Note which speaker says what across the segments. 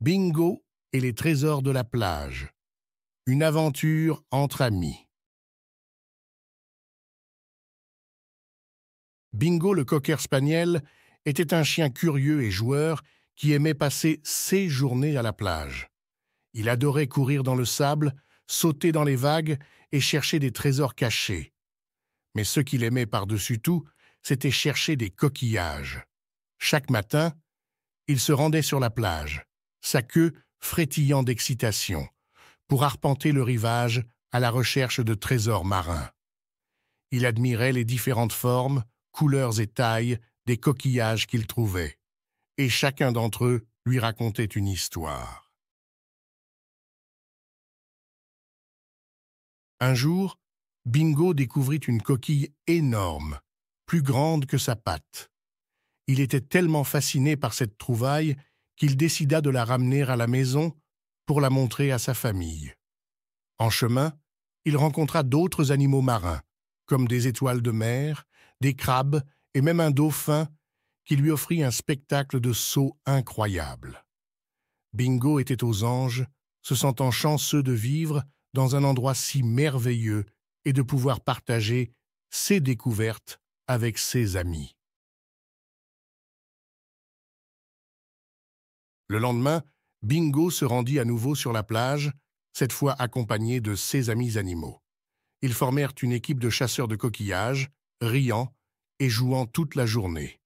Speaker 1: Bingo et les trésors de la plage. Une aventure entre amis. Bingo le cocker spaniel était un chien curieux et joueur qui aimait passer ses journées à la plage. Il adorait courir dans le sable, sauter dans les vagues et chercher des trésors cachés. Mais ce qu'il aimait par-dessus tout, c'était chercher des coquillages. Chaque matin, il se rendait sur la plage, sa queue frétillant d'excitation, pour arpenter le rivage à la recherche de trésors marins. Il admirait les différentes formes, couleurs et tailles des coquillages qu'il trouvait, et chacun d'entre eux lui racontait une histoire. Un jour, Bingo découvrit une coquille énorme, plus grande que sa patte. Il était tellement fasciné par cette trouvaille qu'il décida de la ramener à la maison pour la montrer à sa famille. En chemin, il rencontra d'autres animaux marins, comme des étoiles de mer, des crabes et même un dauphin qui lui offrit un spectacle de sauts incroyable. Bingo était aux anges, se sentant chanceux de vivre dans un endroit si merveilleux et de pouvoir partager ses découvertes avec ses amis. Le lendemain, Bingo se rendit à nouveau sur la plage, cette fois accompagné de ses amis animaux. Ils formèrent une équipe de chasseurs de coquillages, riant et jouant toute la journée.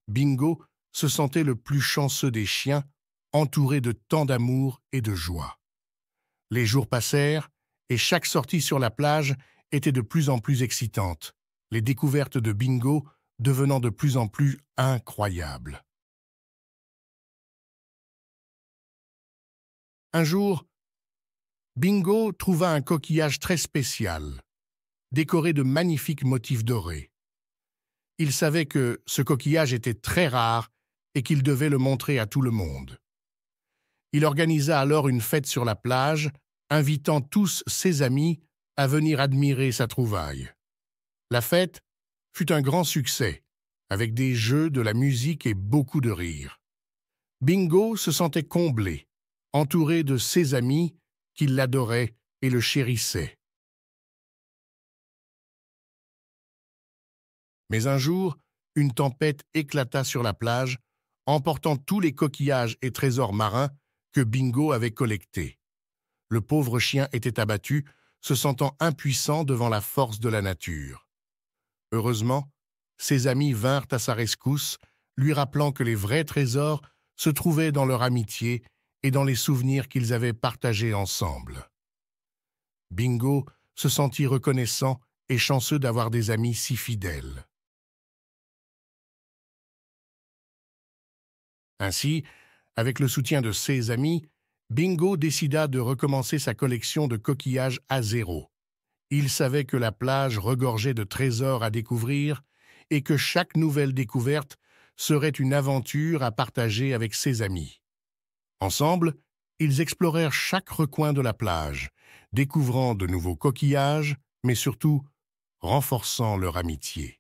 Speaker 1: Bingo se sentait le plus chanceux des chiens, entouré de tant d'amour et de joie. Les jours passèrent, et chaque sortie sur la plage était de plus en plus excitante, les découvertes de Bingo devenant de plus en plus incroyables. Un jour, Bingo trouva un coquillage très spécial, décoré de magnifiques motifs dorés. Il savait que ce coquillage était très rare et qu'il devait le montrer à tout le monde. Il organisa alors une fête sur la plage, invitant tous ses amis à venir admirer sa trouvaille. La fête fut un grand succès, avec des jeux, de la musique et beaucoup de rires. Bingo se sentait comblé, entouré de ses amis qui l'adoraient et le chérissaient. Mais un jour, une tempête éclata sur la plage, emportant tous les coquillages et trésors marins que Bingo avait collectés. Le pauvre chien était abattu, se sentant impuissant devant la force de la nature. Heureusement, ses amis vinrent à sa rescousse, lui rappelant que les vrais trésors se trouvaient dans leur amitié et dans les souvenirs qu'ils avaient partagés ensemble. Bingo se sentit reconnaissant et chanceux d'avoir des amis si fidèles. Ainsi, avec le soutien de ses amis, Bingo décida de recommencer sa collection de coquillages à zéro. Il savait que la plage regorgeait de trésors à découvrir et que chaque nouvelle découverte serait une aventure à partager avec ses amis. Ensemble, ils explorèrent chaque recoin de la plage, découvrant de nouveaux coquillages, mais surtout renforçant leur amitié.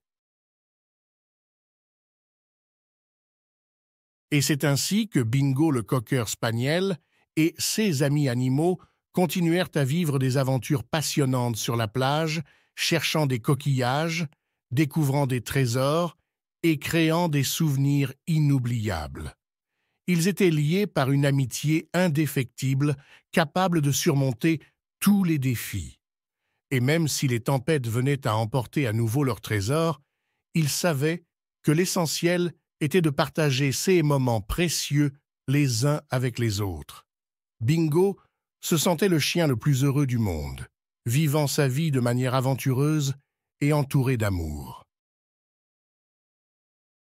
Speaker 1: Et c'est ainsi que Bingo le cocker spaniel et ses amis animaux continuèrent à vivre des aventures passionnantes sur la plage, cherchant des coquillages, découvrant des trésors et créant des souvenirs inoubliables. Ils étaient liés par une amitié indéfectible, capable de surmonter tous les défis. Et même si les tempêtes venaient à emporter à nouveau leurs trésors, ils savaient que l'essentiel était de partager ces moments précieux les uns avec les autres. Bingo se sentait le chien le plus heureux du monde, vivant sa vie de manière aventureuse et entouré d'amour.